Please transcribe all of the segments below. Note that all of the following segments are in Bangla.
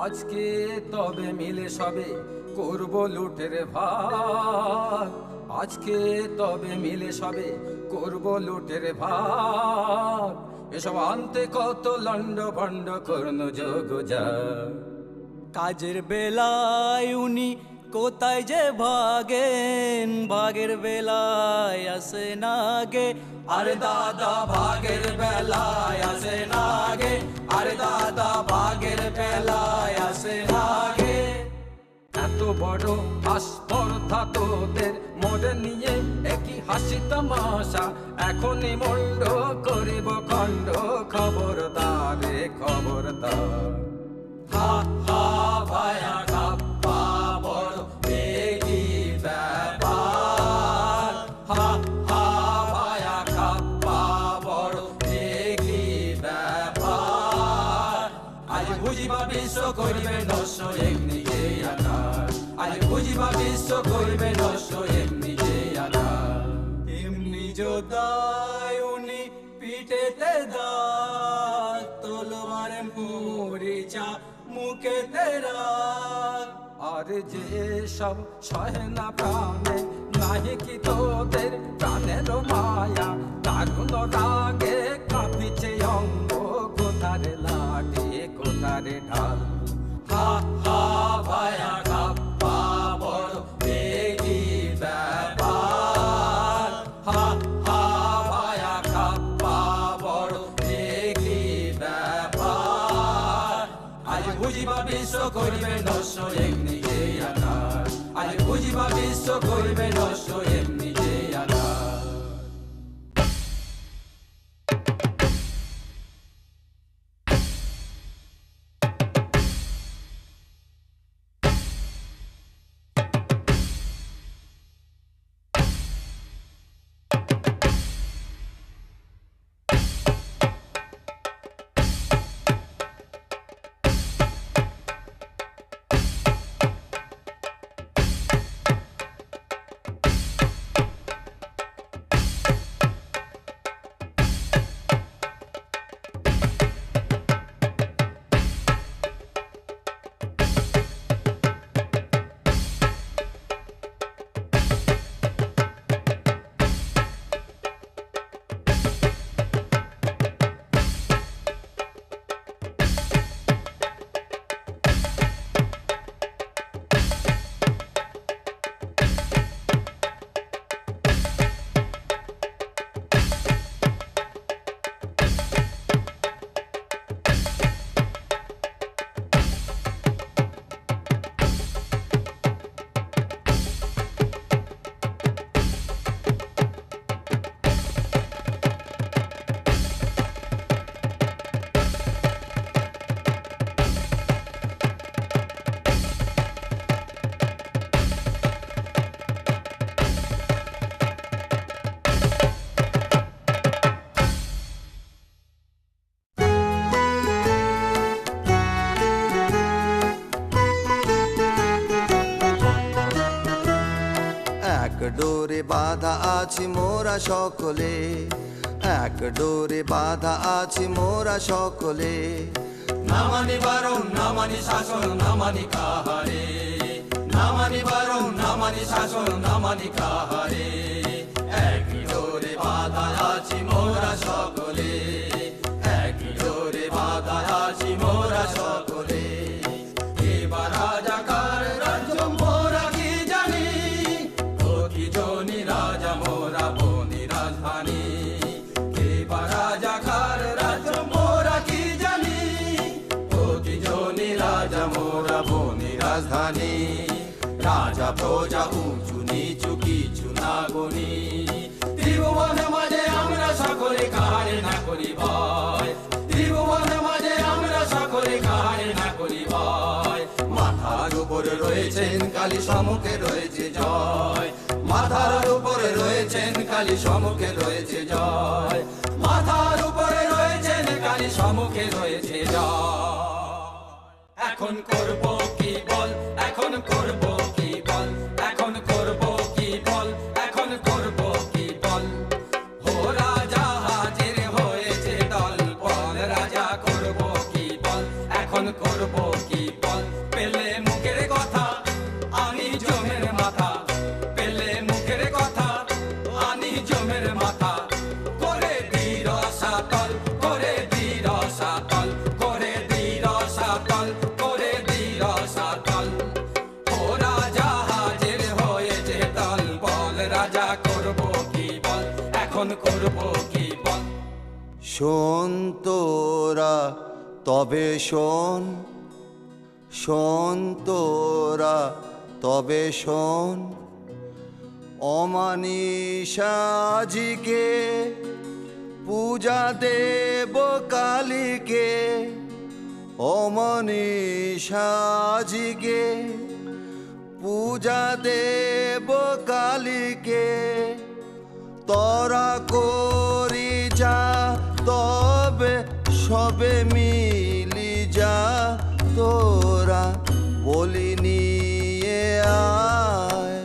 আজকে তবে মিলে সবে করব লুটের ভাগ। আজকে তবে মিলে সবে করব লুটের ভাগ। এসব আনতে কত লন্ড ভন্ড করুন যোগ যা। কাজের বেলায় উনি কোথায় যে ভাগেন, ভাগের বেলায় আসে না গে। আরে দাদা ভাগের বেলায় আসে না গে, আরে দাদা ভাগের বেলায় আসে না গে। এত বড় আস্পর্ধা তোদের মোড়ে নিয়ে একই হাসি তামাশা, এখনই মন্ড করিব খণ্ড। খবরদার রে খবরদার। হা হা ভায়া খাপ্পা বড় বেগি ব্যাপার। হা হা ভায়া খাপ্পা বড় বেগি ব্যাপার। আজ বুঝিবা বিশ্ব করিবে নষ্ট এমনি যে আকার। আজ বুঝিবা বিশ্ব করিবে নষ্ট এমনি যে আকার। এমনি যোদায় উনি পিঠেতে দাগ, তলোয়ার মরিচা মুখেতে রাগ। আর যে সব সহে না প্রাণে, নাহি কি তোদের প্রাণের মায়া। দারুণ রাগে কাঁপিছে অঙ্গ, কোথারে লাঠি কোথারে ঢাল। হা হা ভায়া খাপ্পা বড় বেগি ব্যাপার। হা হা ভায়া খাপ্পা বড় বেগি ব্যাপার। আজ বুঝিবা বিশ্ব করিবে নষ্ট এমনি যে আকার। আজ বুঝিবা বিশ্ব করিবে নষ্ট এমনি যে আকার। এক ডোরে বাঁধা আছি মোরা সকলে, এক ডোরে বাঁধা আছি মোরা সকলে। না মানি বারণ না মানি শাসন না মানি কাহারে। না মানি বারণ না মানি শাসন না মানি কাহারে। একই ডোরে বাঁধা আছি মোরা সকলে, একই ডোরে বাঁধা আছি মোরা সকলে। এবার রাজাকার রাজ্য মোরা কি জানি, প্রতিজনই রাজা মোরা বনি রাজধানী। এবার রাজাকার রাজ্য মোরা কি জানি, প্রতিজনই রাজা মোরা বনি রাজধানী। রাজা প্রজা উঁচু নিচু কিছু না গনি, ত্রিভুবন মাঝে আমরা সকলে কাহারে না করি ভয়। ত্রিভুবন মাঝে আমরা সকলে কাহারে না করি ভয়। মাথার উপরে রয়েছেন কালী সম্মুখে রয়েছে জয়। মাথার উপরে রয়েছেন কালী সম্মুখে রয়েছে জয়। মাথার উপরে রয়েছেন কালী সম্মুখে রয়েছে জয়। এখন করব কি বল, এখন করব কি বল, এখন করব কি বল, এখন করব কি বল। হো রাজা হাজির হয়েছে দল বল, রাজা করব কি বল, এখন করব কি বল। করবো কি পথ। শোন তোরা তবে শোন, শোন তোরা তবে শোন, অমানিসাজিকে পূজা দেব কালীকে, অমানিসাজিকে পূজা দেব কালীকে। তোরা করি যা তবে সবে মিলি যা, তোরা বলি নিয়ে আয়।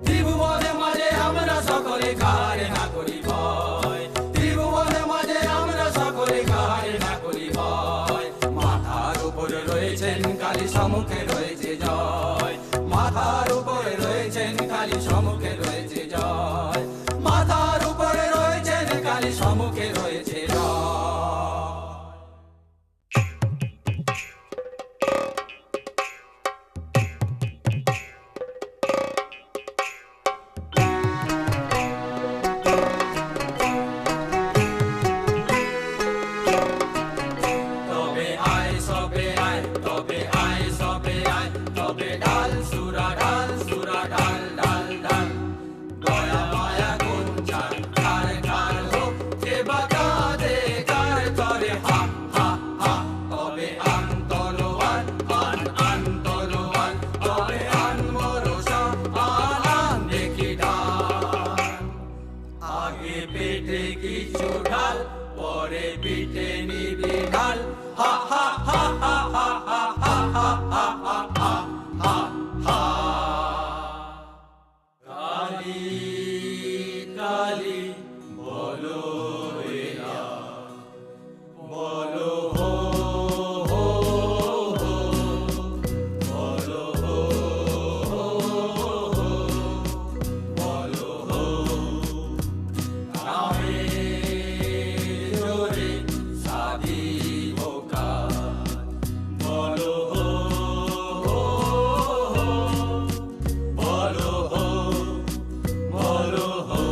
ত্রিভুবনের মাঝে আমরা সকলে কাহারে না করি ভয়, ত্রিভুবনের মাঝে আমরা সকলে কাহারে না করি ভয়। মাথার উপরে রয়েছেন কালী, সম্মুখে রয়েছে জয়, মাথার উপরে রয়েছেন কালী, সম্মুখে রয়েছে জয়, মাথার উপরে রয়েছেন কালী, সম্মুখে রয়েছে জয়। তবে আয় সবে আয়, তবে আয় সবে আয়, তবে ঢাল সুরা ঢাল, সুরা ঢাল ঢাল ঢাল। দয়া মায়া গুণ চার কার কার হোক, যে বাধা দে কার তরে হা হা হা। তবে আন তলোয়ার, আন আন তলোয়ার, তবে আন মরসা, আন আন দেখি ঢাল। আগে পেটে কিছু ঢাল, পরে পিঠে নিবি ঢাল, হা হা হা হা হা হা হা হা হা হা হা হা হা। কালী কালী বলো এলা, বলো হো হো হো, বলো হো হো হো, বলো হো। নামে জোরে সাধিব কাজ, বলো হো হো হো, বলো হো, বলো হো।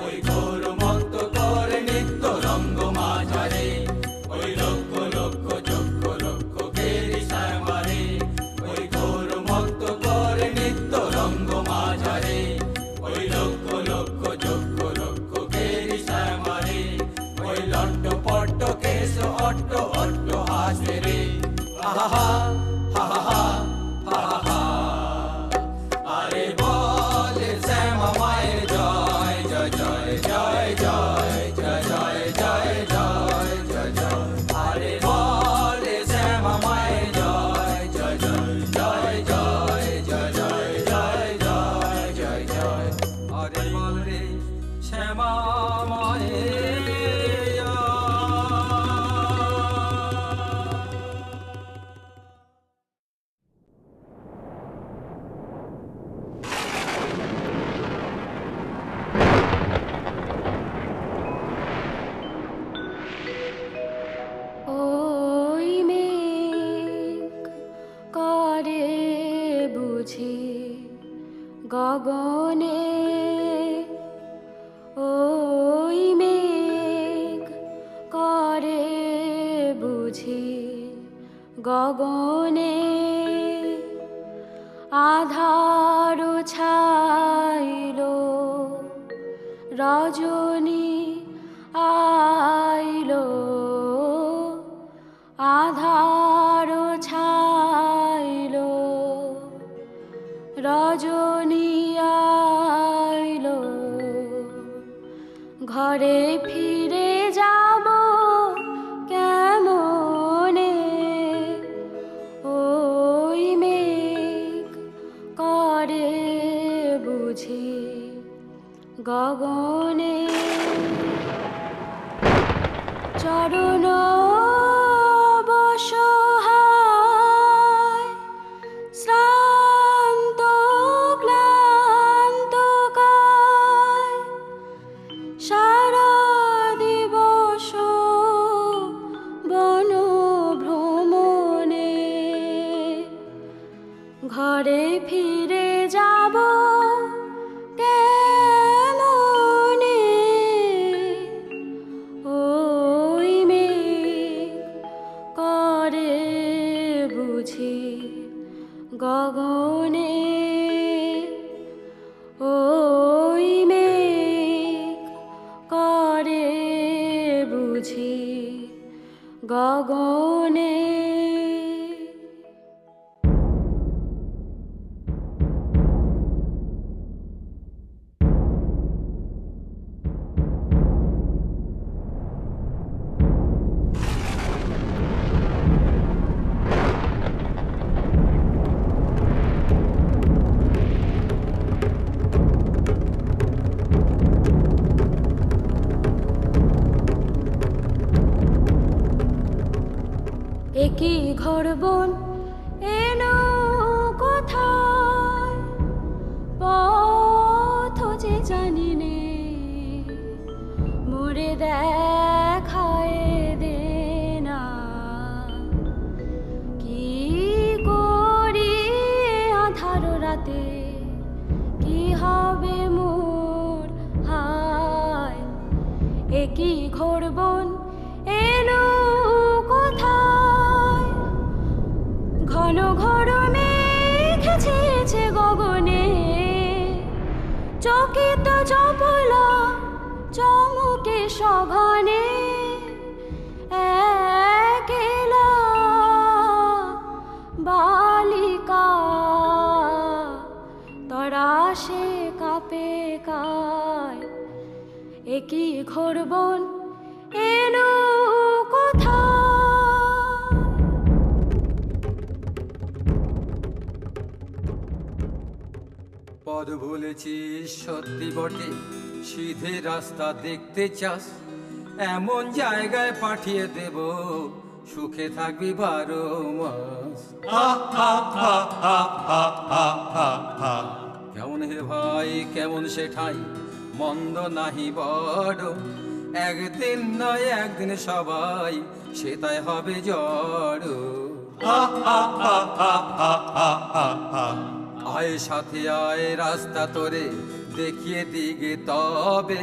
ওই ঘোর মত্ত করে নিত্য রঙ্গ মাঝারে, ওই লক্ষ লক্ষ চক্ষ লক্ষ কেরি শ্যামারে। ওই ঘোর মত্ত করে নিত্য রঙ্গ মাঝারে, ওই লক্ষ লক্ষ চক্ষ লক্ষ কেরি শ্যামারে। ওই লট্ট পট্ট কেশ অট্ট অট্ট হাসে রে, হা হা হা হা হা হা হা। আরে বলে শ্যামা মায়ের জয় জয় জয় জয় জয় জয় জয় জয় জয় জয় জয়। আরে বলে শ্যামা মায়ের জয় জয় জয় জয় জয় জয় জয় জয় জয় জয় জয়। আরে বল রে শ্যামা মায়ের জয়। ওই মেঘ করে বুঝি গগনে, ওই মেঘ করে বুঝি গগনে। আধার ছাইল রজনী আইলো, আধার ছাইল রজনী আইলো। ঘরে ফিরে যাব কেমনে, ওই মেঘ করে বুঝি গগনে। চরণ বসহায় শ্রান্ত ক্লান্ত কায়, সারা দিবস বন ভ্রমণে। ঘরে ফিরে যাব কেমন গগনে ওই মেঘ করে বুঝি গগনে। একই ঘর বন এনো কোথায়, পথ যে জানি নে, মোরে দেখায় দে না। কি করি আধার রাতে, কি হবে মোর হায়। একই ঘর বন এনো কোথায়, ঘন ঘন মেঘ ছেয়েছে গগনে, চকিত চপলা চমকে সঘনে। একলা বালিকা তরাসে কাপে কায়, একই ঘোর বন এনো কোথায়। পদ ভুলেছিস সত্যি বটে, সিধে রাস্তা দেখতে চাস, এমন জায়গায় পাঠিয়ে দেব, সুখে থাকবি 12 মাস। কেমন হে ভাই কেমন সে ঠাই, মন্দ নাহি বড়, একদিন নয় একদিন সবাই সেটাই হবে জড়। আয় সাথে আয় রাস্তা তোরে দেখিয়ে দিগে তবে,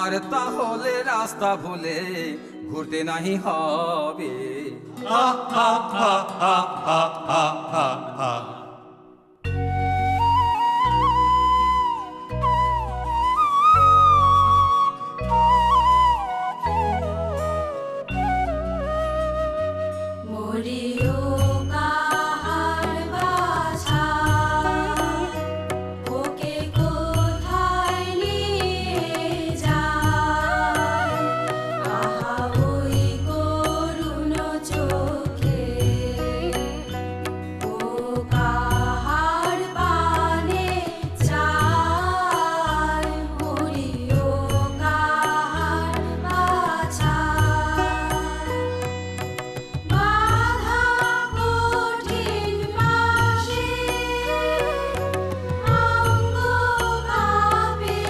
আর তাহলে রাস্তা ভুলে ঘুরতে নাহি হবে। মরিও কাহার বাছা, ওকে কোথায় নিয়ে যায়। আহা ওই করুণ চোখে, ও কাহার পানে চায়। মরিও কাহার বাছা, বাধা কঠিন পাশে, অঙ্গ কাঁপে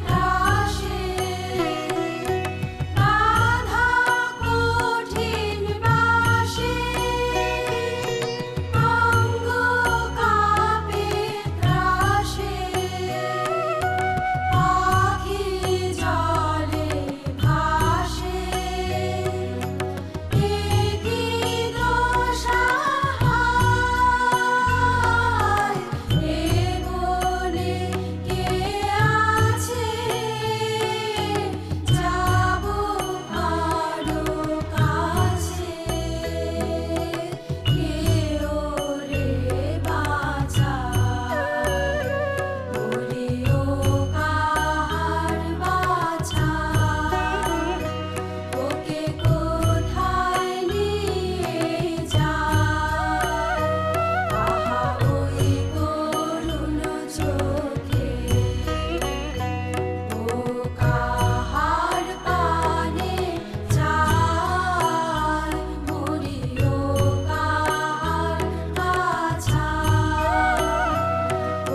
ত্রাসে। বাধা কঠিন পাশে, অঙ্গ কাঁপে ত্রাসে। পাখি জলে ভাসে, একই দশা হায়। এ বনে কে আছে, যাব আরো কাছে। কে ওরে বাঁচায়, মরিও কাহার বাছায়। ওকে কোথায় নিয়ে যায়। আহা ওই করুণ চোখে, ও কাহার পানে চায়। মরিও কাহার বাছায়,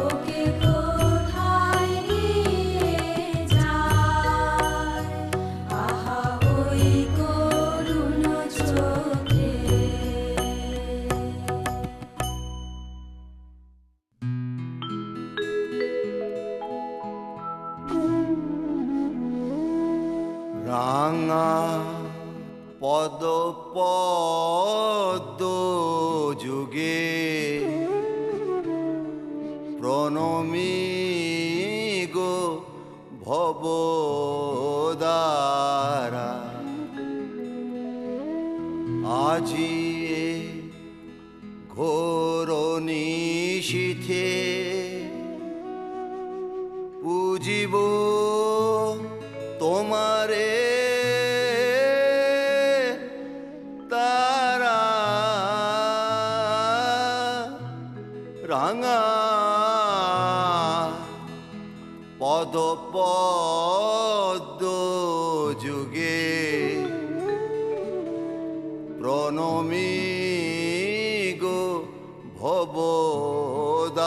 ওকে কোথায় নিয়ে যায়। আহা ওই করুণ চোখে। রাঙা পদ পদ্ম যুগে প্রণমী গো ভবদারা আজি এ ঘোর নিশীথে পুজিব তোমারে তারা রাঙা পদ পদ্ম যুগে প্রণমী গো ভবদারা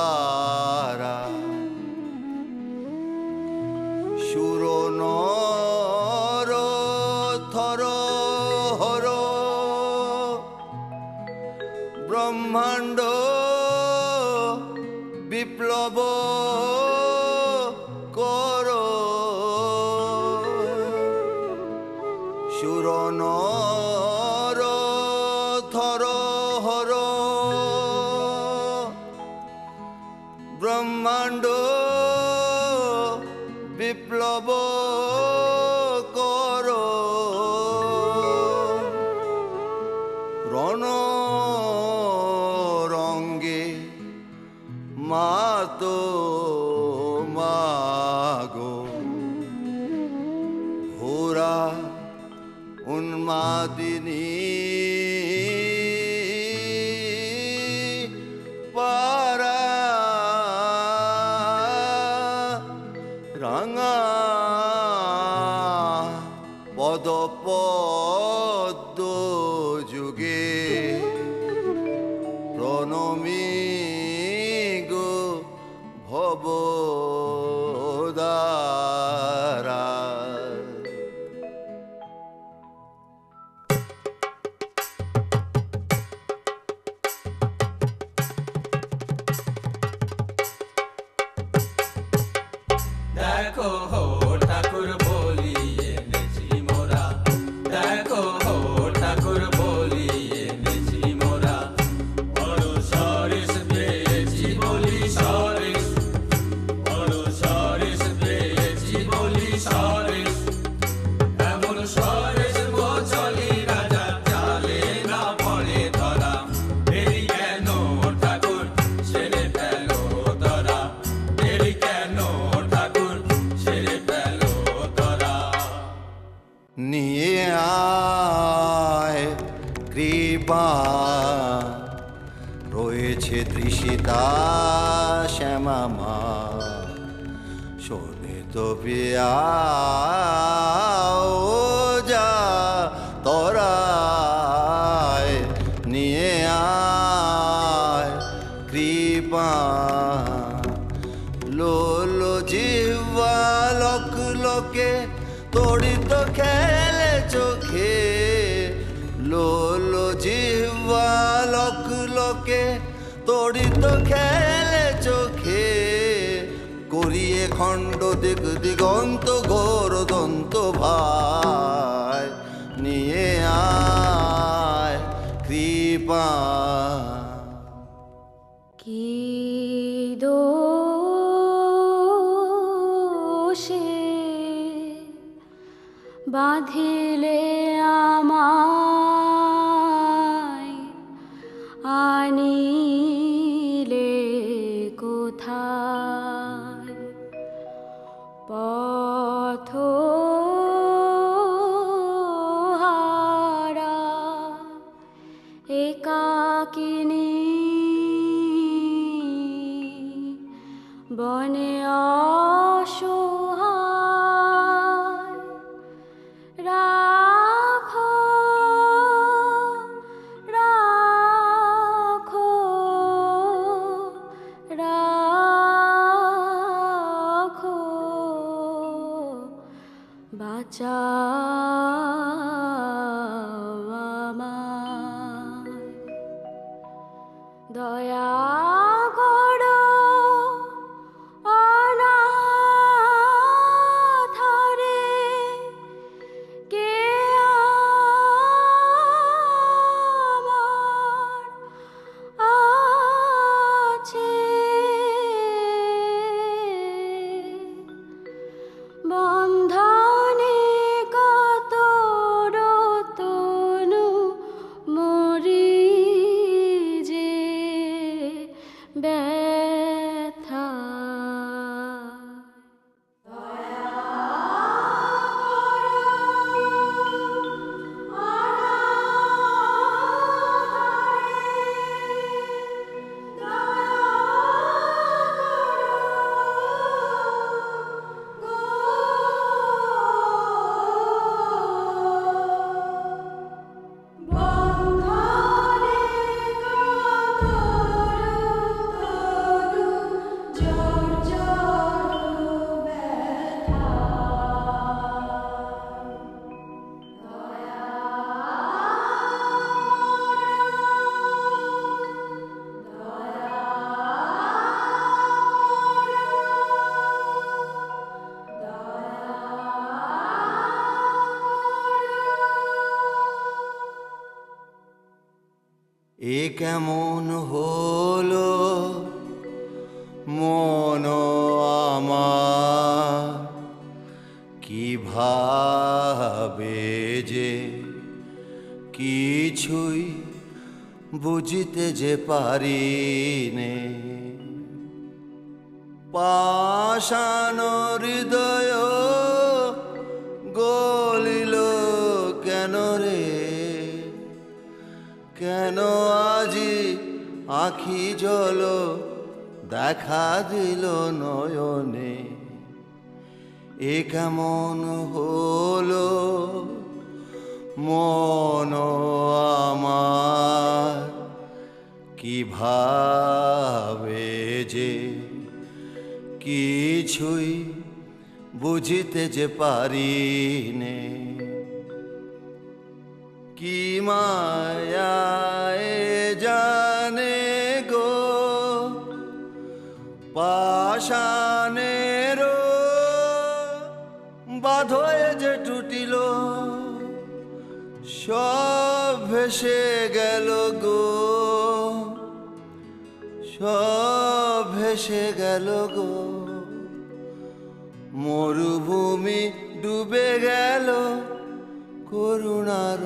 সুর নর থর হর ব্রহ্মাণ্ড বিপ্লব কর সুর নর থর হর ব্রহ্মাণ্ড বিপ্লব কর রণ রঙ্গে মাতো মাগো ঘোরা উন্মাদিনী পারা রাঙা পদ পদ্ম যুগে প্রণমী গো ভবদারা দেখো হো ঠাকুর বলি এনেছি মোরা, দেখো হো ঠাকুর বলি এনেছি মোরা। বড় সরেস পেয়েছি বলি সরেস, বড় সরেস পেয়েছি বলি সরেস। এমন সরেস চলি রাজা চালে না পড়ে ধরা। দেরি কেন ঠাকুর ছেড়ে ফেলো ধরা, দেরি কেন ঠাকুর ছেড়ে ফেলো ধরা। নিয়ে আয় কৃপা রয়েছে তৃষিতা শ্যামা শোনে তো পিয়া ও যা তোরায় নিয়ে আয় কৃপা লোলো জিহ্বা লোক লোকে তড়িত খেলে চোখে লোলো জিহ্বা লোক লোকে তড়িত খেলে চোখে করিয়ে খণ্ড দিক দিগন্ত ঘোর দন্ত ভাই নিয়ে আয় কৃপা কি দোষে বাঁধিলে আমায় আনিলে কোথায় পথ হারা একাকিনী বনে অসহায় রাখো রাখো রাখো বাঁচাও আমায় দয়া করো অনাথরে কে আমার আছে ব্যথা। এ কেমন হলো মন আমার, কিভাবে যে কিছুই বুঝিতে যে পারি নে। পাষাণ হৃদয় গলিল কেন রে, কেন আজি আখি জল দেখা দিল নয়নে। এ কেমন হলো মন আমার, কিভাবে যে কিছুই বুঝিতে যে পারি নে। কি মায়ায় জানে গো পাষাণের বাঁধয়ে যে টুটিল, সব ভেসে গেল গো, সব ভেসে গেল গো। মরুভূমি ডুবে গেল করুণার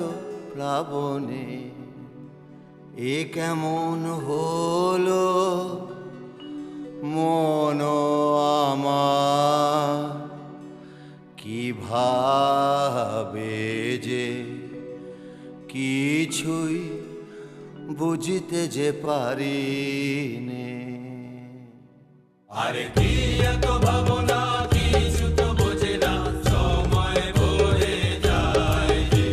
প্লাবনে। এ কেমন হলো মন আমার, কিভাবে যে কিছুই বুঝিতে যে পারি নে। আরে কি এত ভাবনা, কিছু তো বোঝে না, সময় বয়ে যায় যে।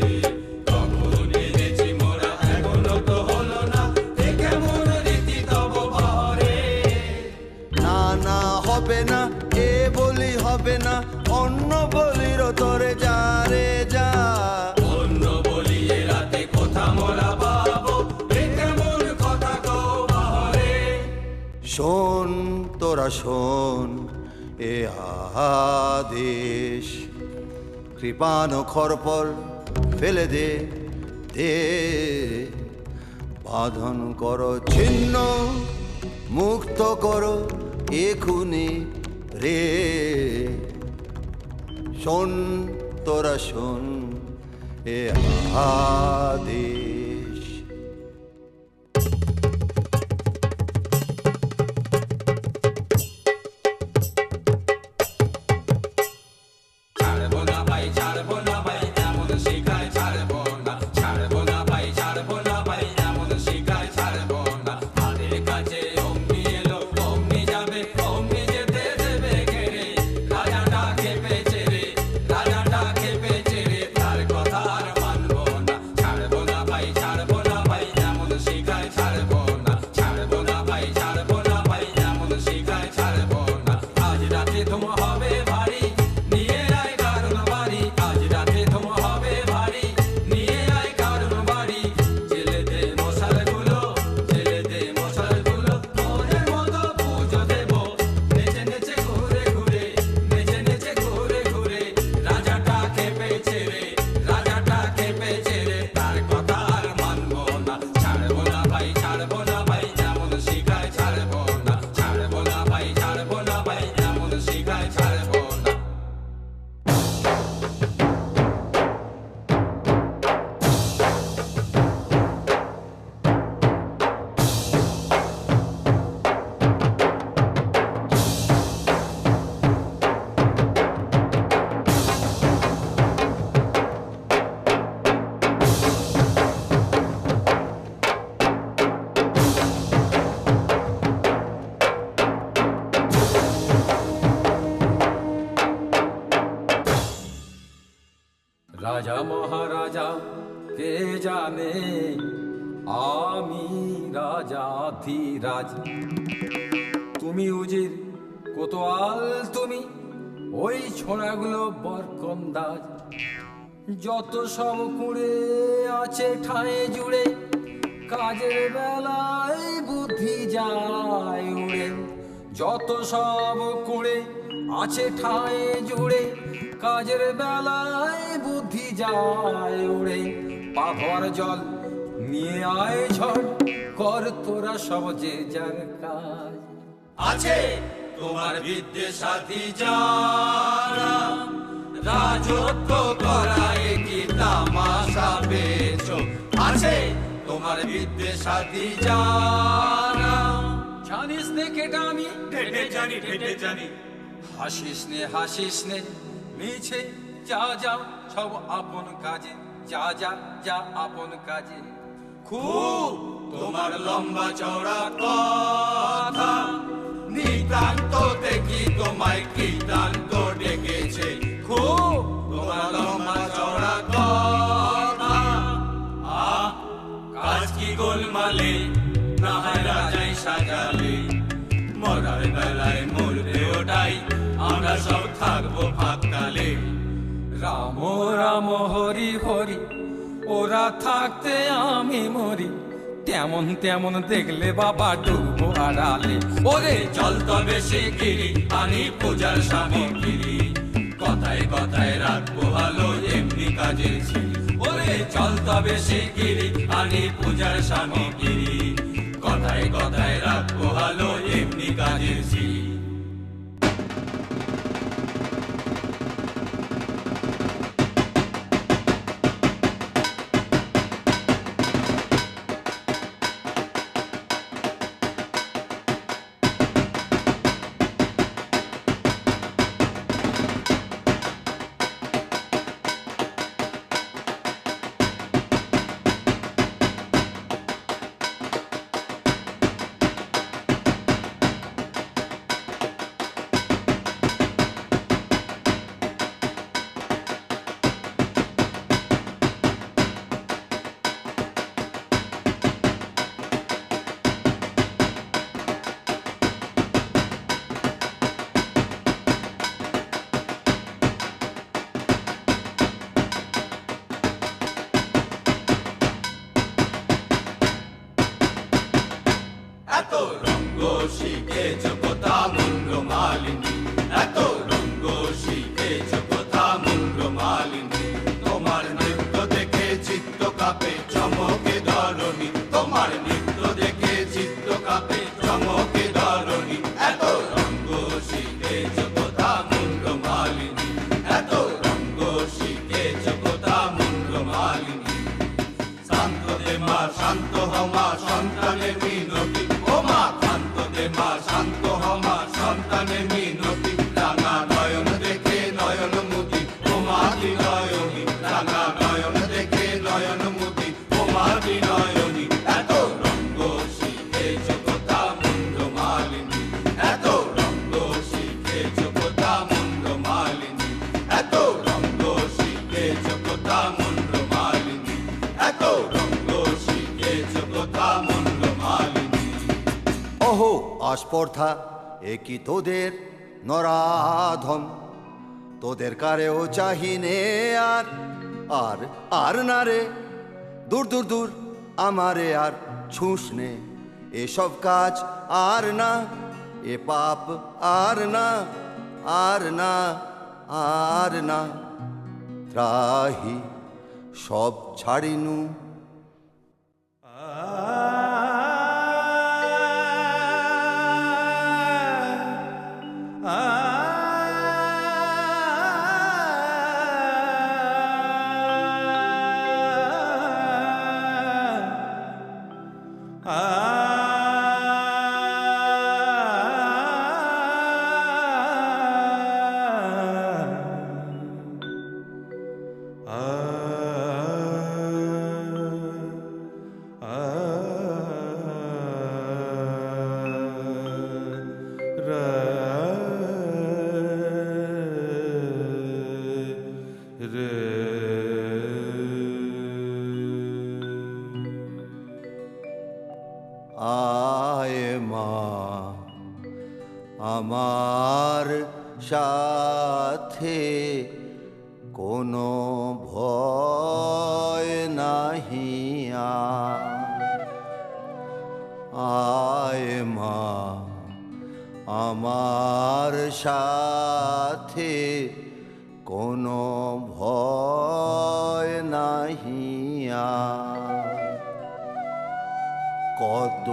কখন এনেছি মোরা এখনো তো হলো না, এ কেমন রীতি তব ঘরে। না না হবে না, এ বলি হবে না, অন্য বলির তোরে যা রে যা। অন্য বলিয়ে রাতে কোথা মোরা পাবো, এ কেমন কথা কও বাহরে। শোন তোরা শোন এ আদেশ, কৃপাণ খরপল ফেলে দে দে, বাঁধন করো ছিন্ন মুক্ত করো এখুনি রে। শোন তোরা শোন এ আদেশ। ছাড়বো না ভাই, ছাড়বো না ভাই, এমন শিখায় ছাড়বো না। ছাড়বো না ভাই, ছাড়বো না ভাই, এমন শিখায় ছাড়বো না। হাতের কাছে অমনি এলো, অমনি যাবে, অমনি যেতে দেবে কেড়ে। রাজাটা খেপেছে রে, রাজাটা খেপেছে রে, তার কথা আর মানবো না। ছাড়বো না ভাই, রাজা মহারাজা কে জানে, আমি রাজা ধীরাজ। তুমি উজির কোতোয়াল, তুমি ওই ছোড়াগুলো বরকন্দাজ। যত সব কুড়ে আছে ঠাঁয়ে জুড়ে, কাজের বেলায় বুদ্ধি যায় উড়ে। যত সব কুড়ে আছে ঠাঁয়ে জুড়ে, কাজের বেলায় বুদ্ধি যায় উড়ে। পাথর জল নিয়ে আয় ঝড়, কর তোরা সব যে যার কাজ। আছে তোমার বিদ্যে সাথী যারা, রাজত্ব করায় কি তামাশা পেয়েছো? আছে তোমার বিদ্যে সাথী যারা। জানিস নে কেটা আমি, ঢেটে জানি ঢেটে জানি। হাসিস নে মিছে যা যা সব আপন কাজে, যা যা যা আপন কাজে। খুব তোমার লম্বা চওড়া কথা, নিতান্ত দেখি তোমায় কীর্তান্ত ডেকেছে। খুব তোমার লম্বা চওড়া কথা, কাজ কি গোলমালে, না হয় রাজাই সাজালে। মরার বেলায় মরবে ওটাই, আমরা সব থাকবো ফাঁকতালে। রাম রাম হরি হরি, ওরা থাকতে আমি মরি। তেমন তেমন দেখলে বাবা ডুবো আড়ালে। ওরে চল তবে শিগগিরি আনি পূজার সামগ্রী, কথায় কথায় রাখবো ভালো এমনি কাজের ছিলি। ওরে চল তবে শিগগিরি আনি পূজার সামগ্রী, কথায় কথায় রাখবো ভালো এমনি কাজের ছিলি। এত রঙ্গ শিখেছ কোথা মুন্ড মালিনী, এত রঙ্গ শিখেছ কোথা মুন্ড মালিনী। তোমার নৃত্য দেখে চিত্ত কাঁপে চমকে ধরণী, তোমার নৃত্য দেখে চিত্ত কাঁপে চমকে ধরণী। এত রঙ্গ শিখেছ কোথা মুন্ড মালিনী, এত রঙ্গ শিখেছ কোথা মুন্ড মালিনী। শান্ত দে মা শান্ত হমা সন্তানের মিনতি, ও মা শান্ত দে মা শান্ত হমা সন্তানের মিনতি। রাঙা নয়ন দেখে নয়ন মুদি, ও মা নয়নী। রাঙা নয়ন দেখে নয়ন মুদি, ও মা নয়নী। এত রঙ্গ শিখেছ কোথা মুন্ড মালিনী, এত রঙ্গ শিখেছ কোথা মুন্ড মালিনী, এত রঙ্গ শিখেছ কোথা মুন্ড মালিনী, এত রঙ্গ শিখেছ কোথা মুন্ড মালিনী। ওহো আস্পর্ধা একই তোদের নরাধম, তোদের কারেও চাহিনে আর আর আর না রে। দূর দূর দূর আমারে আর ছুঁস নে, এসব কাজ আর না, এ পাপ আর না, আর না, আর না। ত্রাহি সব ছাড়িনু। আমার সাথে কোনো ভয় নাহি আয় মা আমার সাথে কোনো ভয় নাহি কত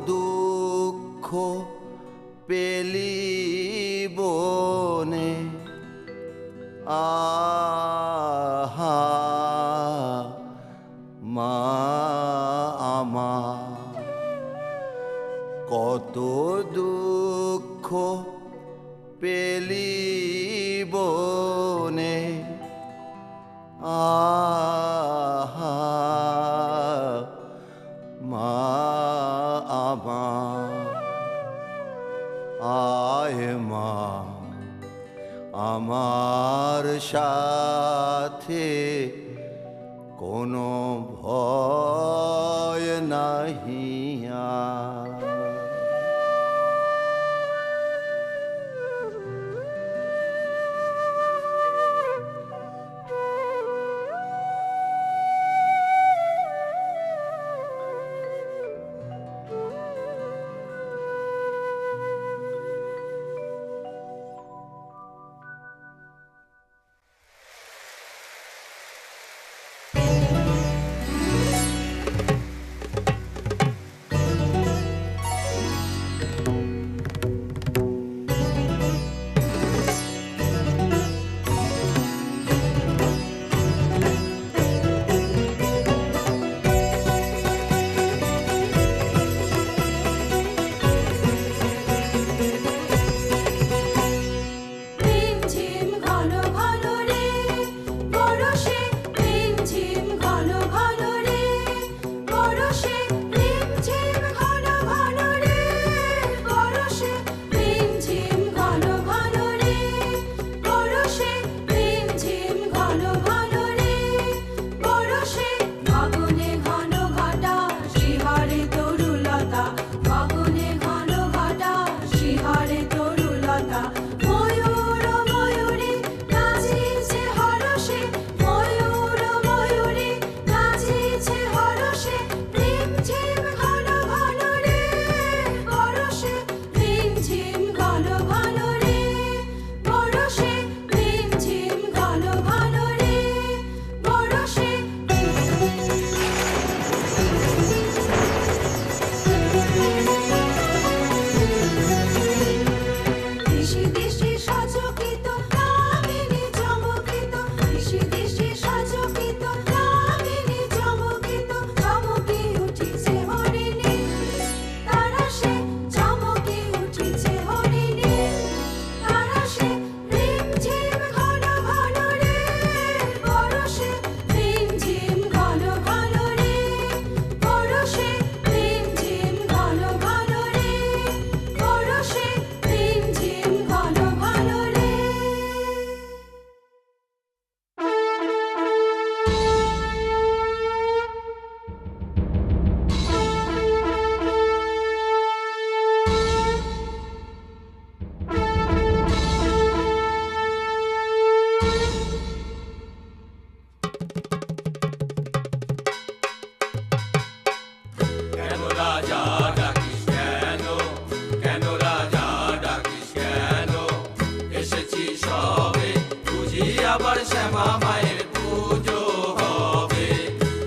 দুঃখ পেলি বনে আহা মা আমার কত দুঃখ পেলি বনে আহা মা আমার আয় মা আমার সাথে কোনো ভয় নাহি আবার শ্যামা মায়ের পুজো হবে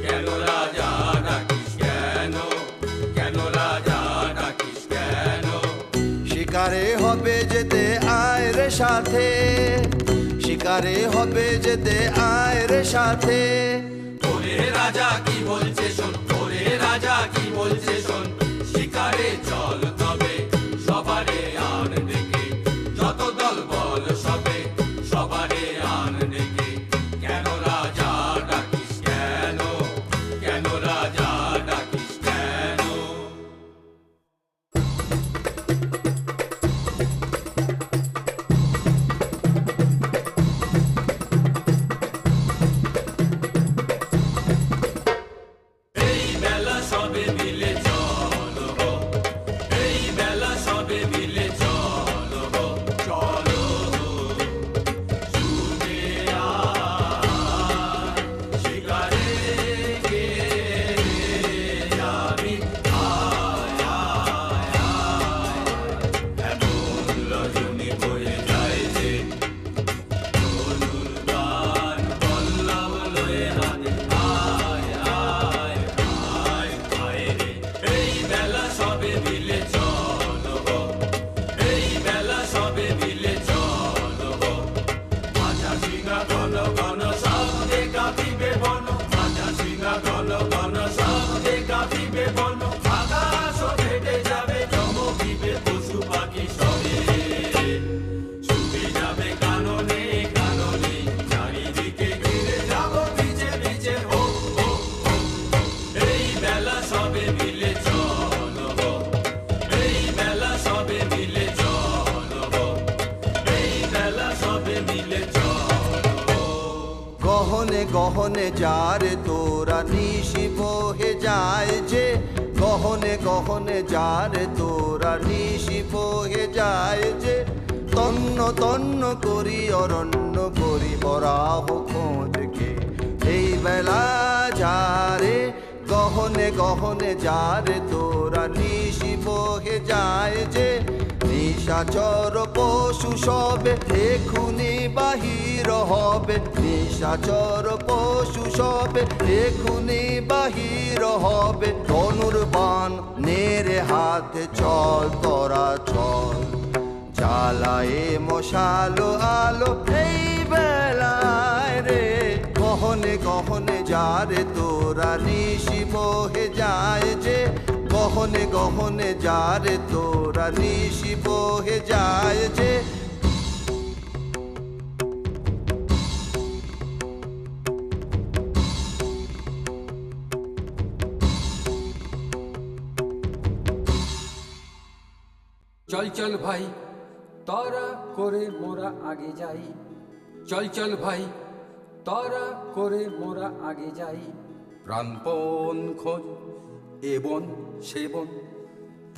কেন রাজা ডাকিস কেন কেন রাজা ডাকিস কেন শিকারে হবে যেতে আয় রে সাথে শিকারে হবে যেতে আয় রে সাথে ওরে রাজা কি বলছে শোন ওরে রাজা কি বলছে শোন শিকারে চল তবে সবারে আন দেখে যত দল বল সবে সবারে আন দেখে কেন রাজা ডাকিস কেন কেন রাজা ডাকিস কেন এই মেলা সবে মিলে চলো এই গহনে যারে তোরা নিশি বহে যায় যে গহনে গহনে যারে তোরা নিশি বহে যায় যে তন্ন তন্ন করি অরণ্য করি বরাহ খোঁজকে এই বেলা যারে গহনে গহনে যারে তোরা নিশি বহে যায় যে নিশাচর পশু সবে এখুনি বাহির হবে নিশাচর পশু সবে এখুনি বাহির হবে ধনুর্বাণ নেড়ে হাতে চল তোরা চল জ্বালায়ে মশালো আলো এই বেলায় রে গহনে গহনে যারে তোরা নিশি বহে যায় যে গহনে গহনে যারে তোরা নিশি বহে যায় যে চল চল ভাই তরা করে মোরা আগে যাই চল চল ভাই তরা করে মোরা আগে যাই প্রাণপণ খোঁজ এবন সেবন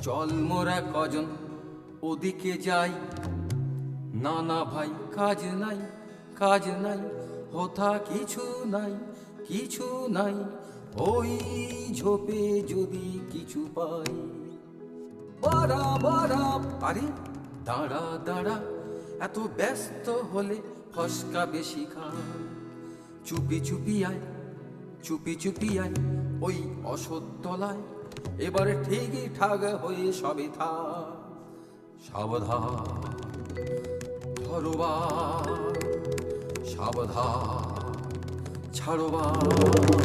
চল মোরা কজন ওদিকে যাই না না ভাই কাজ নাই হোথা কিছু নাই ওই ঝোপে যদি কিছু পাই বড়া বড়া আরে দাঁড়া দাঁড়া এত ব্যস্ত হলে ফসকা বেশি খা চুপি চুপি আয় ওই অসত্যলায় এবারে ঠিকই ঠাগ হয়ে সবে থা সাবধান ধরোবার সাবধান ছাড়োবার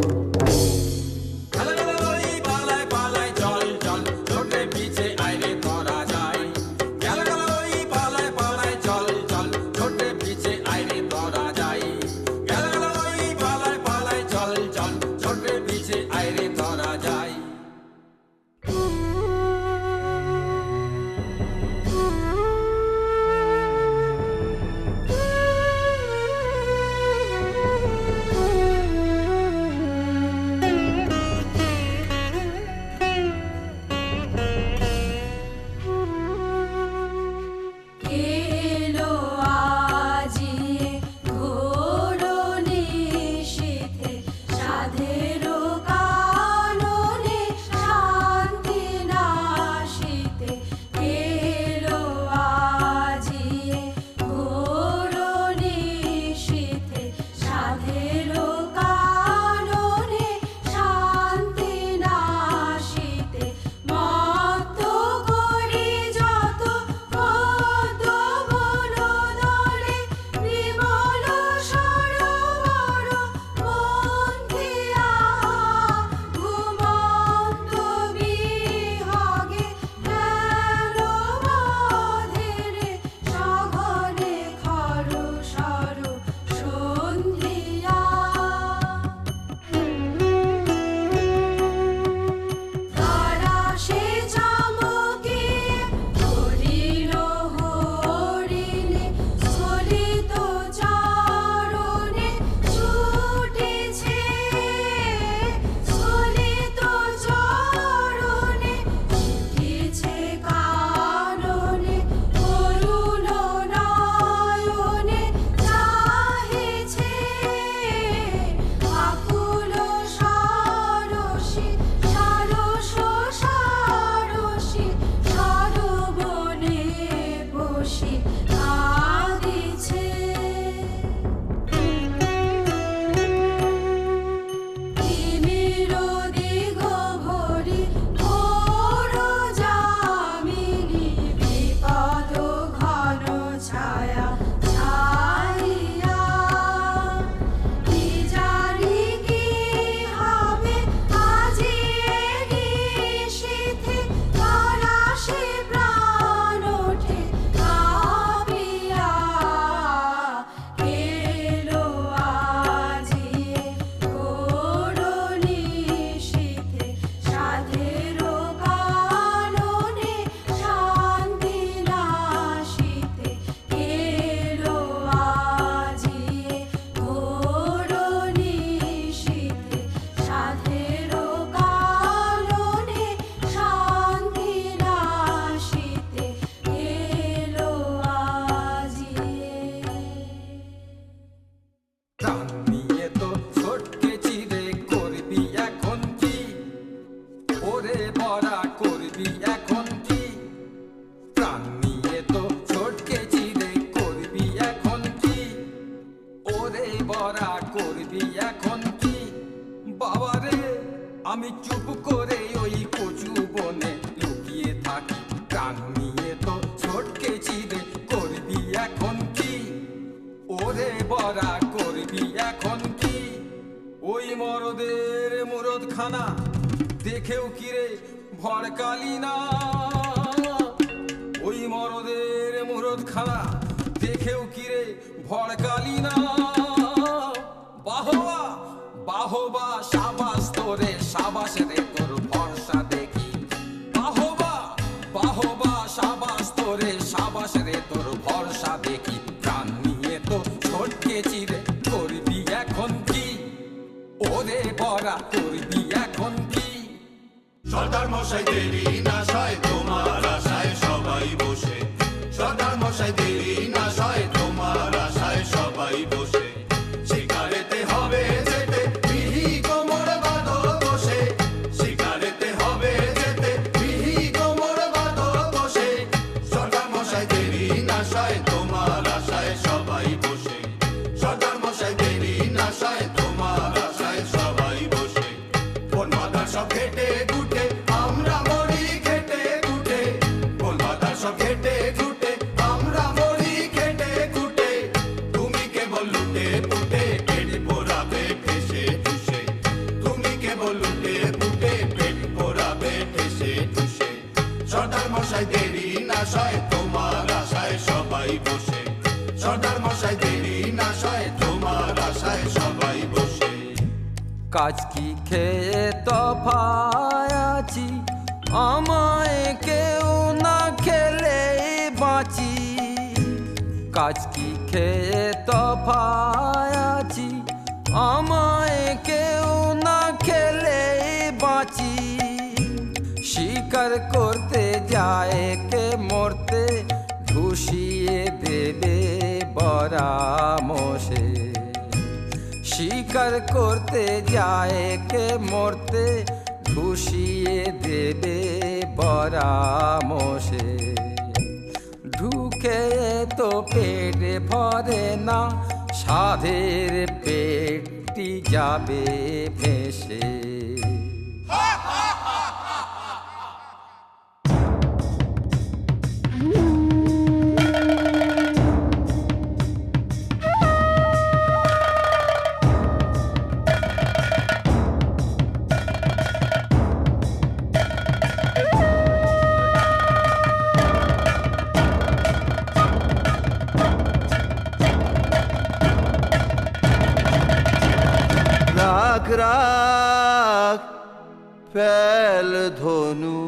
খানা দেখেও কিরে ভড়কালি না, ওই মরদের মুরদ খানা দেখেও কিরে ভড়কালি না। বাহবা বাহবা সাবাস তোরে, সাবাস রে তোর ভরসা দেখি। বাহবা বাহবা সাবাস তোরে, সাবাস রে তোর ভরসা দেখি। প্রাণ নিয়ে তো ছটকেছি রে, করবি এখন কি ওরে বড়া, করবি এখন কি? সর্দার মশাই দেরি না সয় তোমার আশায় সবাই বসে, সর্দার মশাই দেরি না সয় তোমার আশায় সবাই বসে। শিকারেতে হবে যেতে বিহি কোমর বাঁধো বসে, শিকারেতে হবে যেতে বিহি কোমর বাঁধো বসে। সর্দার মশাই দেরি না সয় তোমার আশায় সবাই বসে, সর্দার মশাই দেরি না সয় তোমার আশায় সবাই বসে। কোন মাথার সব ঘেটে ঘুটে আমরা মরি খেটে খুটে, কোন মাথার সব ঘেটে ঘুটে আমরা মরি খেটে খুটে। তুমি কেবল লুটে পুটে পেট পোড়াবে ঠেসে ঠুসে, তুমি কেবল লুটে পুটে পেট পোড়াবে ঠেসে ঠুসে। সর্দার মশাই দেরি না সয় তোমার আশায় সবাই বসে, সর্দার মশাই দেরি না সয় তোমার আশায় সবাই বসে। কাজ কি খেয়ে তফায় আছি, আমায় কেউ না খেলে বাঁচি। কাজ কি খেয়ে তফায় আছি, আমায় কেউ না খেলে বাঁচি। শিকার করতে যায় কে মরতে, ধুষিয়ে দেবে বরামশে। শিকার করতে যায় কে মরতে, ধুষিয়ে দেবে বরামশে। ঢুকে তো পেট ভরে না, সাধের পেটটি যাবে ভেসে। রাখ রাখ ফেল ধনু,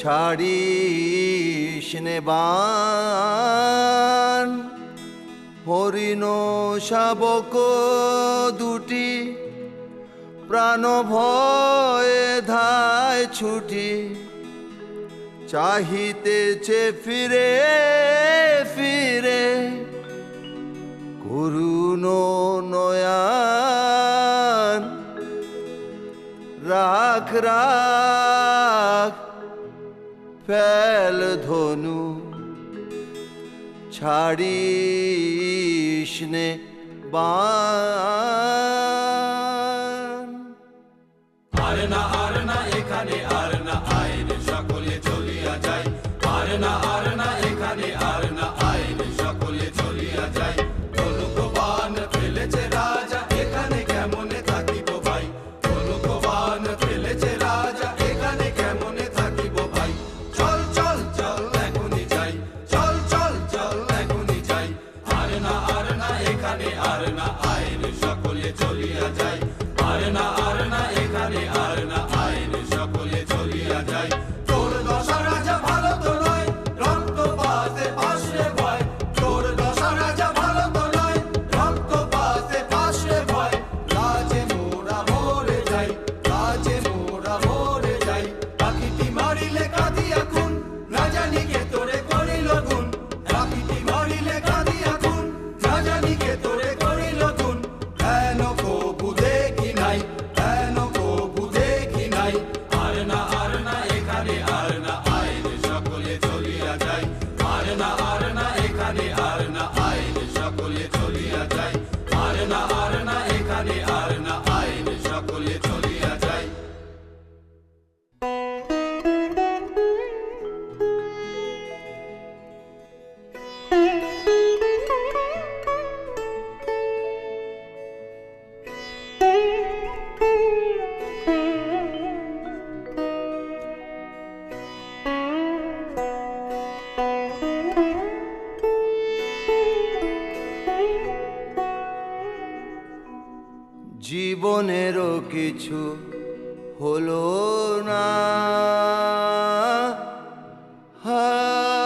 ছাড়িস নে বান। হরিণ শাবক দুটি প্রাণ ভয়ে ধায় ছুটি, চাহিতেছে ফিরে ফিরে করুণ নয়ান। রাখ রাখ ফেল ধনু, ছাড়িস নে বান। আর না এখানে আর না আইন সকলে চলিয়া যায়, আর না এখানে আর না আইন সকলে চলিয়া যায়। ধনুকবান ফেলেছে রাজা এখানে কেমনে থাকিব ভাই, ধনুকবান ফেলেছে রাজা এখানে কেমনে থাকিব ভাই। চল চল চল এখনই যাই, চল চল চল এখনই যাই। আর না এখানে আর না আইন সকলে চলিয়া যায়, আর না এখানে আর না আইন সকলে চলিয়া যায়। তোর দশা রাজা ভালো তো নয়, রক্তপাতে পাশে ভয়। তোর দশা রাজা ভালো তো নয়, রক্তপাতে পাশে ভয়। রাজে মোরা মরে যাই, রাজে মোরা মরে যাই। পাখিটি মারিলে কাঁদিয়া খুন, না জানি কে তোরে করিল গুণ। পাখিটি মারিলে কাঁদিয়া খুন, না জানি কে তোরে করিল গুণ। কেন কবু দেখি নাই, কেন কবু দেখি নাই। আর না এখানে আর না আইন সকলে চলিয়া যায়, আর না এখানে আর না আইন সকলে চলিয়া যায়। আর না এখানে আর না আইন সকলে চলিয়া যায়। জীবনেরও কিছু হলো না, হায়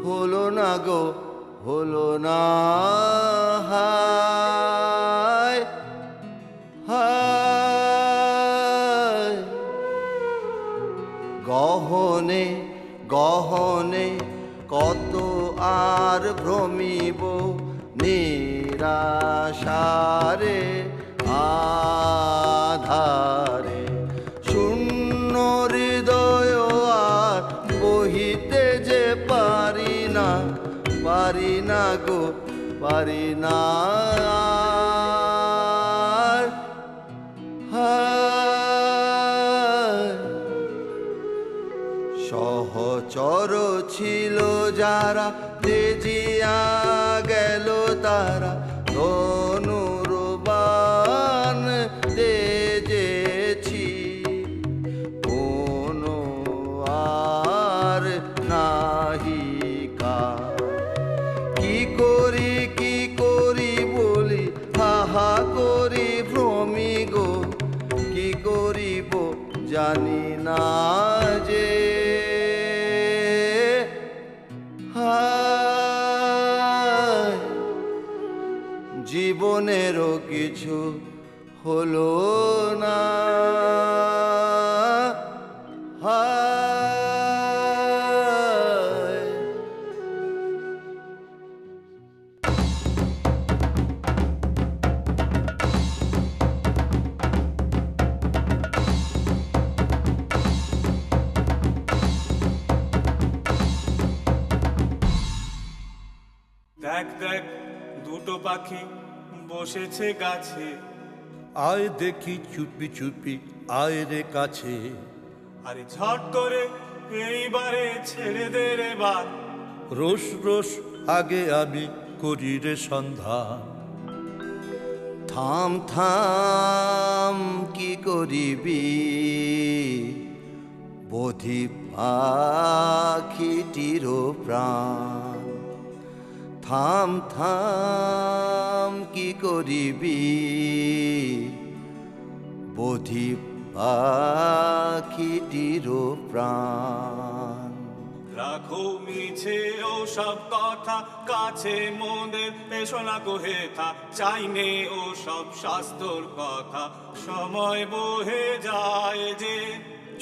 হলো না গো, হলো না, হায় হায় গহনে গহনে কত আর ভ্রমিব নিরাশারে আধারে, শূন্য হৃদয় আর বহিতে যে পারি না, পারি না গো, পারি না আর, হায় সহচর ছিল যারা তেজিয়া গেল তারা, ধনুর্বাণ তেজেছি কোনো আর নাহিকা, কি করি বলি হাহা করি ভ্রমি গো, কি করিব জানি না যে, হায় জীবনেরও কিছু হলো না, হায় দেখ দেখ দুটো পাখি বসেছে গাছে, আয় দেখি চুপি চুপি আয় রে কাছে, আরে ঝট করে এইবারে ছেড়ে দে রে বাদ, রোষ রোষ আগে আমি করি রে সন্ধান, থাম থাম কি করিবি বোধি পাখিটির প্রাণ, থাম থাম কি করিবি বোধি পাখিটির প্রাণ, রাখো মিছে ও সব কথা কাছে মোদের, এসো না কোহে থা চাই নে ও সব শাস্ত্রর কথা, সময় বহে যায় যে,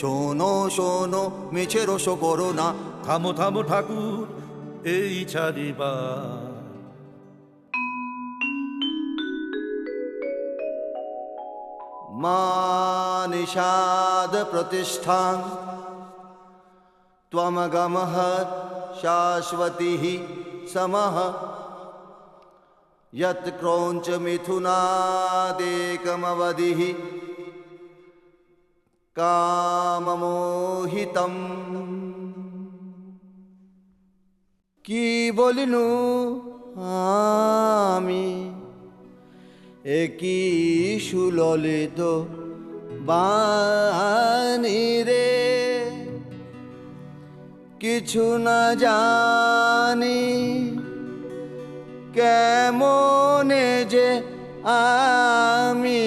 শোনো শোনো মিছে রোষ করো না, থামো থামো ঠাকুর এই ছাড়িবার, মা নিষাদ প্রতিষ্ঠান ত্বমগমঃ শাশ্বতিঃ সমঃ, यत् ক্রৌঞ্চ মিথুনাদেকমবধিঃ কামমোহিতম, কি বলিনু আমি একই সুললিত বাণী রে, কিছু না জানি কেমনে যে আমি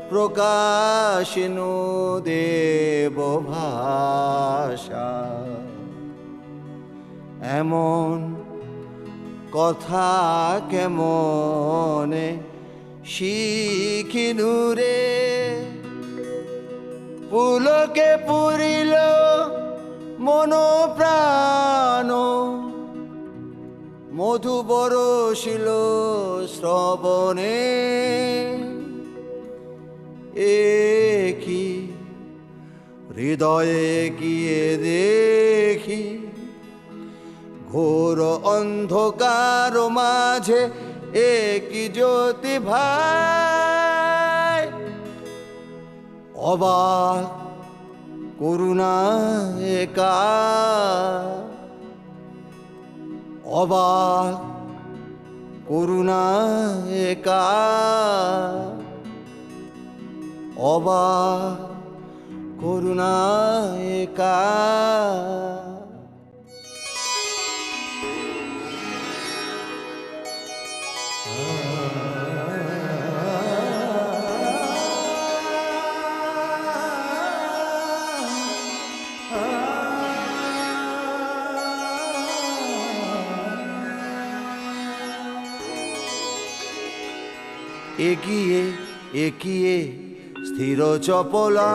প্রকাশিনু দেব ভাষা, এমন কথা কেমনে শিখিনু রে, পুলকে পুরিল মন প্রাণ, মধু বরশিল শ্রবণে, একই হৃদয়ে গিয়ে দেখি ঘোর অন্ধকার মাঝে একই জ্যোতি ভাই, অবাক করুণা একা, অবাক করুণা একা, অবাক করুণা একা। এগিয়ে এগিয়ে স্থির চপলা,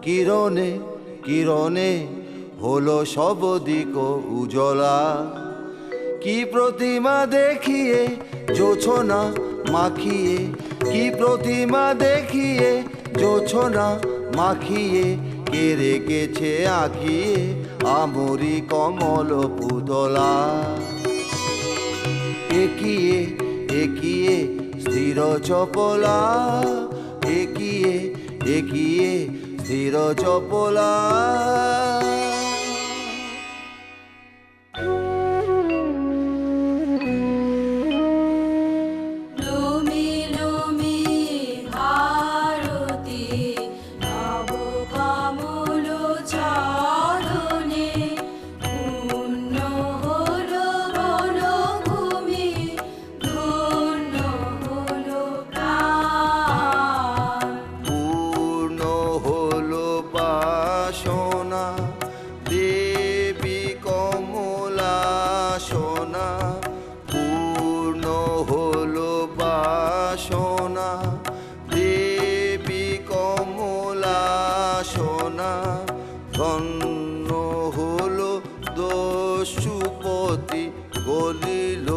কিরণে কিরণে হলো সব দিক উজলা। কি প্রতিমা দেখিয়ে জোছনা মাখিয়ে, কি প্রতিমা দেখিয়ে জোছনা মাখিয়ে, কে রেখেছে আঁকিয়ে আমরি কমল পুতলা। একিয়ে একিয়ে স্থির চপলা, একিয়ে একিয়ে স্থির চপলা। লোমি লোমি ভারতী নব কমল চরণে, পূর্ণ হলো বনভূমি, ধন্য হলো প্রাণ। পূর্ণ হলো বাসনা দেবী কমলা সোনা, পূর্ণ হলো বাসনা দেবী কমলা সোনা। ধন্য হলো দস্যুপতি গলিল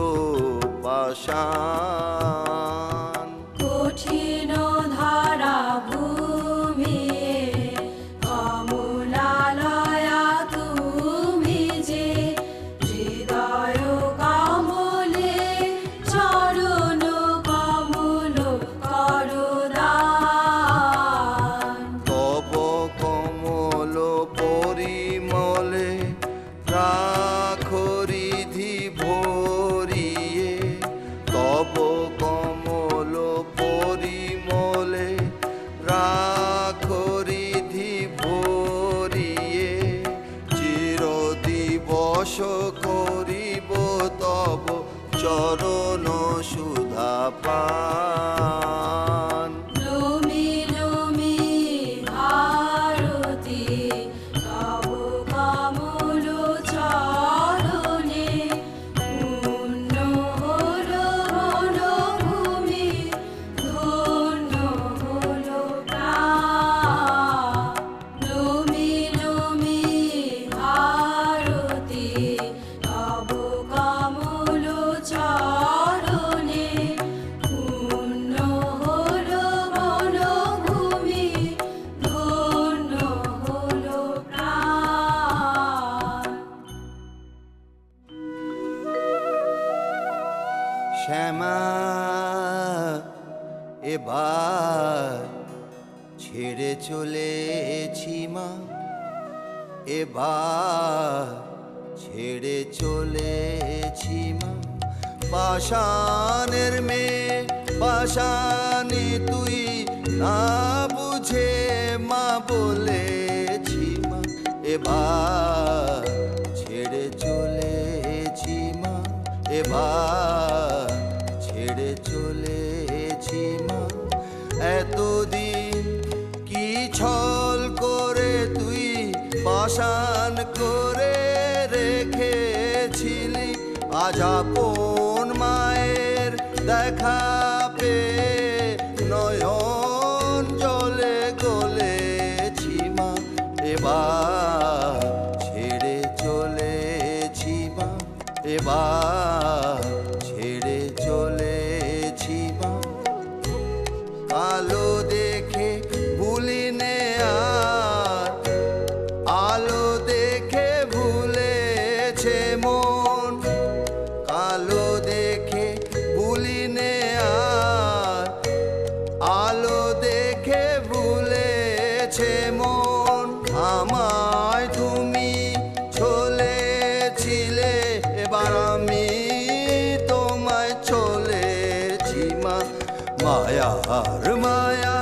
পাষাণ। কঠিন ধারা ভূমি কমলালয়া তুমি যে, হৃদয় কমলে চরণ কমল করদান। তব কমল পরিমলে রাখরিধি ভরিয়ে, তব কমল পরিমলে রাখরিধি ভরিয়ে, চিরদিবস করিব তব চরণ সুধা পান। লোমি লোমি ভারতী তব কমল চরণে, পূর্ণ হলো বনভূমি, ধন্য হলো প্রাণ। লোমি লোমি ভারতী তব কমল চরণে, পূর্ণ হলো বনভূমি, ধন্য হলো প্রাণ। শ্যামা এবার ছেড়ে চলেছি মা, এবার ছেড়ে চলেছি মা। পাষাণের মেয়ে পাষাণী তুই, না বুঝে মা বলেছি মা। এবার ছেড়ে চলেছি মা, এবার ছেড়ে চলেছি মা। এতদিন কি ছল করে তুই পাষাণ করে রেখেছিলি, আজ আপন মায়ের দেখা পেয়ে নয়ন জলে গলেছি মা। এবার ছেড়ে চলেছি মা, এবার ছেড়ে চলেছি মা। আলো দেখে ভুলিনে আর, আলো দেখে ভুলেছে মন, কালো দেখে ভুলিনে আর, আলো দেখে ভুলেছে মন। আমায় তুমি ছলেছিলে, এবার আমি তোমায় ছলেছি মা। মায়ার মায়া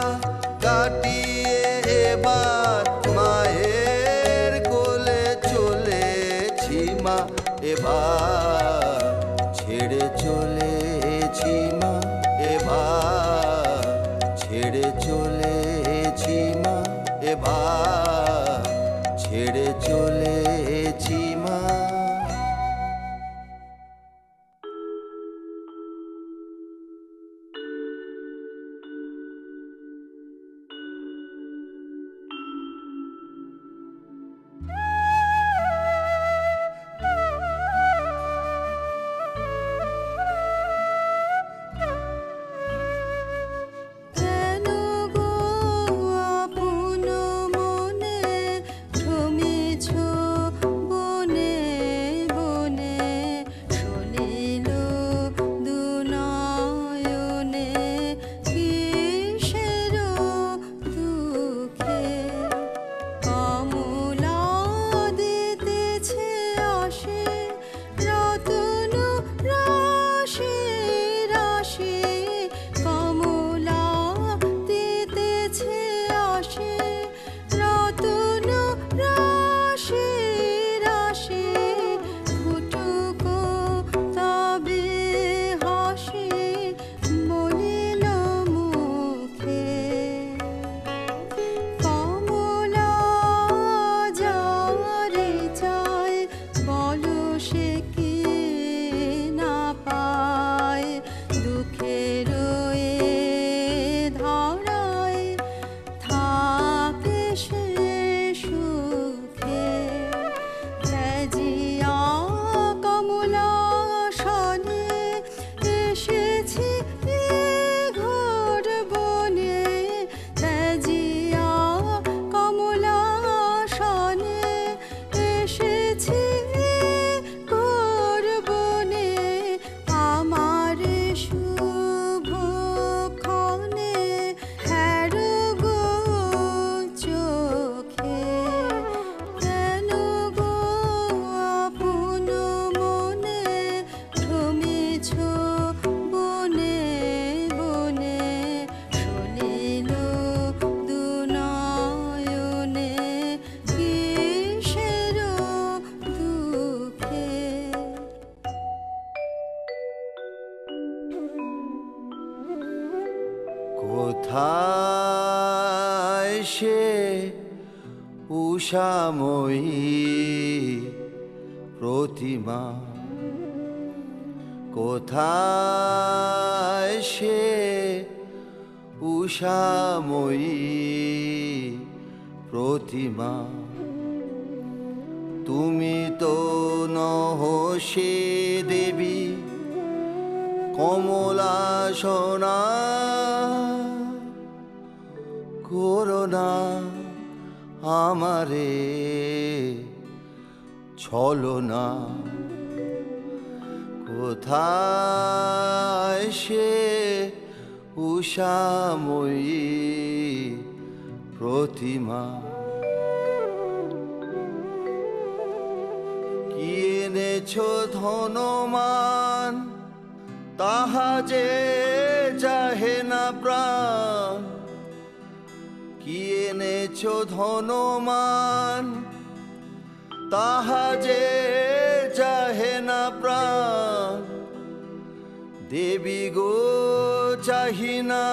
কাটিয়ে এবার মায়ের কোলে চলেছি মা। এবার ছেড়ে চলেছি মা, এবার ছেড়ে চলেছি মা, এবার উষাময়ী প্রতিমা কোথায় সে উষাময়ী প্রতিমা তুমি তো নহ সে দেবী কমলাসনা করোনা আমারে ছলনা কোথায় সে উষাময়ী প্রতিমা কি এনেছ ধনমান তাহা যে চাহে না প্রাণ কি এনেছ ধনমান তাহা যে চাহে না প্রাণ দেবী গো চাহিনা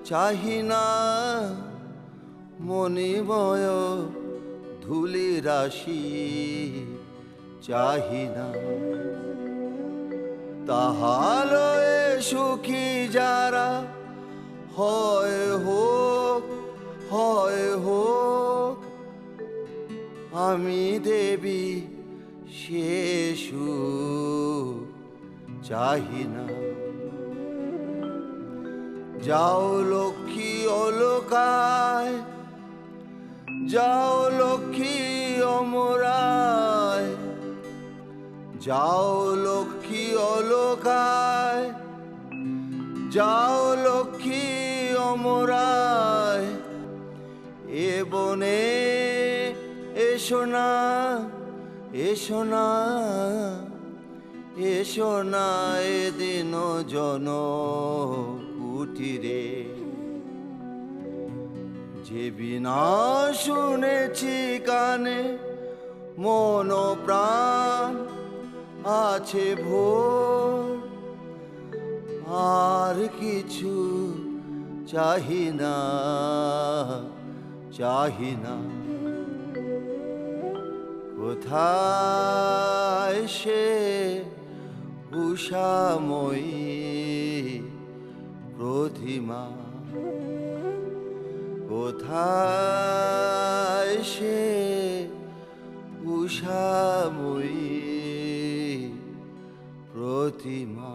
চাহিনা মণিময় ধূলি রাশি চাহিনা তাহালয়ে সুখী যারা হয় হোক আমি দেবী শেষু চাহিনা যাও লক্ষ্মী অলোকায় যাও লক্ষ্মী অমরায় যাও লক্ষ্মী অলোকায় যাও লক্ষ্মী অমরায় এ বনে এসো না এসো না এসো না এদিন জন কুটিরে যে বিনা শুনেছি কানে মন প্রাণ আছে ভোর আর কিছু চাহি না চাহি না কোথায় সে উষাময়ী প্রতিমা কোথায় সে উষাময়ী প্রতিমা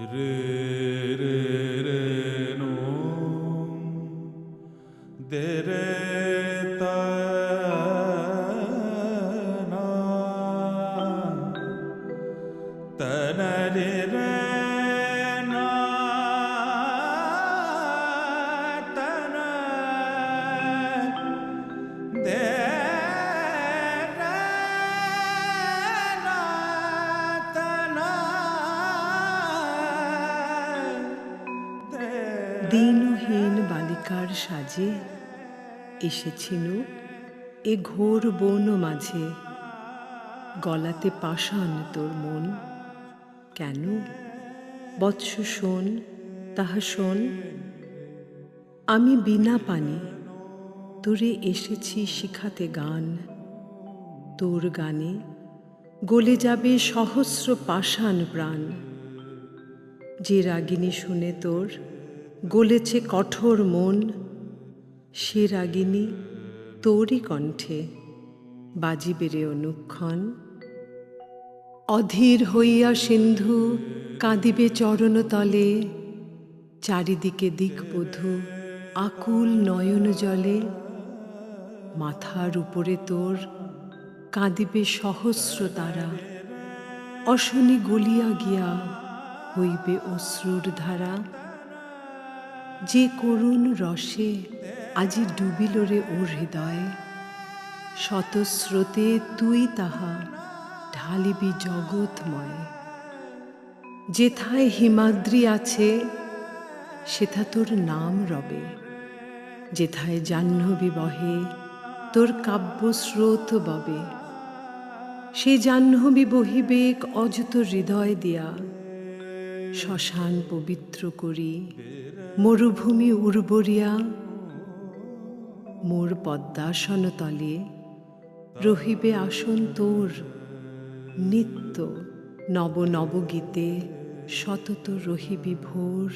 রে রে রে নো দে রে তা না তন রে রে না তন দে দীনহীন বালিকার সাজে এসেছিনু এ ঘোর বন মাঝে গলাতে পাষাণ তোর মন কেন বৎস শোন তাহা শোন আমি বিনা পানি তোরে এসেছি শিখাতে গান তোর গানে গলে যাবে সহস্র পাষাণ প্রাণ যে রাগিনী শুনে তোর গলেছে কঠোর মন সে রাগিনী তোরই কণ্ঠে বাজিবে রে অনুক্ষণ অধীর হইয়া সিন্ধু কাঁদিবে চরণতলে চারিদিকে দিকবধূ আকুল নয়ন জলে মাথার উপরে তোর কাঁদিবে সহস্র তারা অশনি গলিয়া গিয়া হইবে অশ্রুর ধারা যে করুণ রসে আজি ডুবিল রে ওর হৃদয় শতস্রোতে তুই তাহা ঢালিবি জগৎময় যেথায় হিমাদ্রি আছে সেথা তোর নাম রবে যেথায় জাহ্নবী বহে তোর কাব্যস্রোত ববে সে জাহ্নবী বহিবে অযুত হৃদয় দিয়া শ্মশান পবিত্র করি, মরুভূমি উর্বরিয়া, মোর পদ্মাসন তলে রহিবে আসন তোর। নিত্য নব নব গীতে সতত রহিবি ভোর।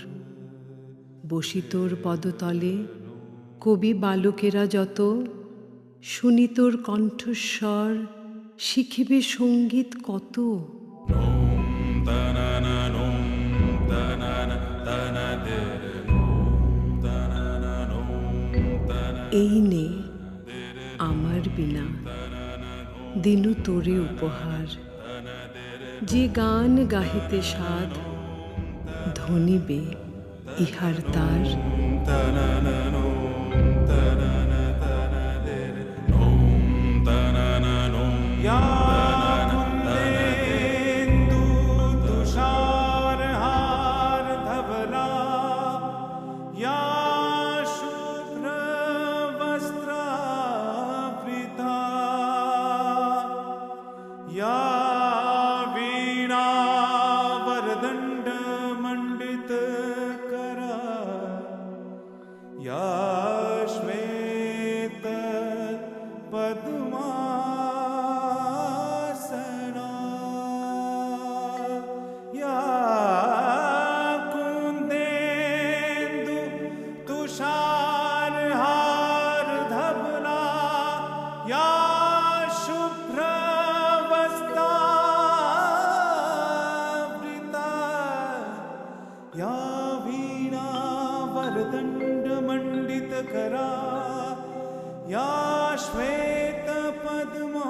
বসি তোর পদতলে কবি বালকেরা যত, শুনি তোর কণ্ঠস্বর শিখিবে সঙ্গীত কত। এই নে আমার বিনা দিনু তোরে উপহার। যে গান গাহিতে সাধ ধনিবে ইহার তার। तुषारहार धवला या शुभ्र वस्त्रावृता या वीणा वरदंड मंडित करा या श्वेत पद्मासना या कुंदेन्दु तुषारहार धवला या शुभ्र वस्त्रावृता या वीणा वरदंड मंडित करा या श्वेत पद्मा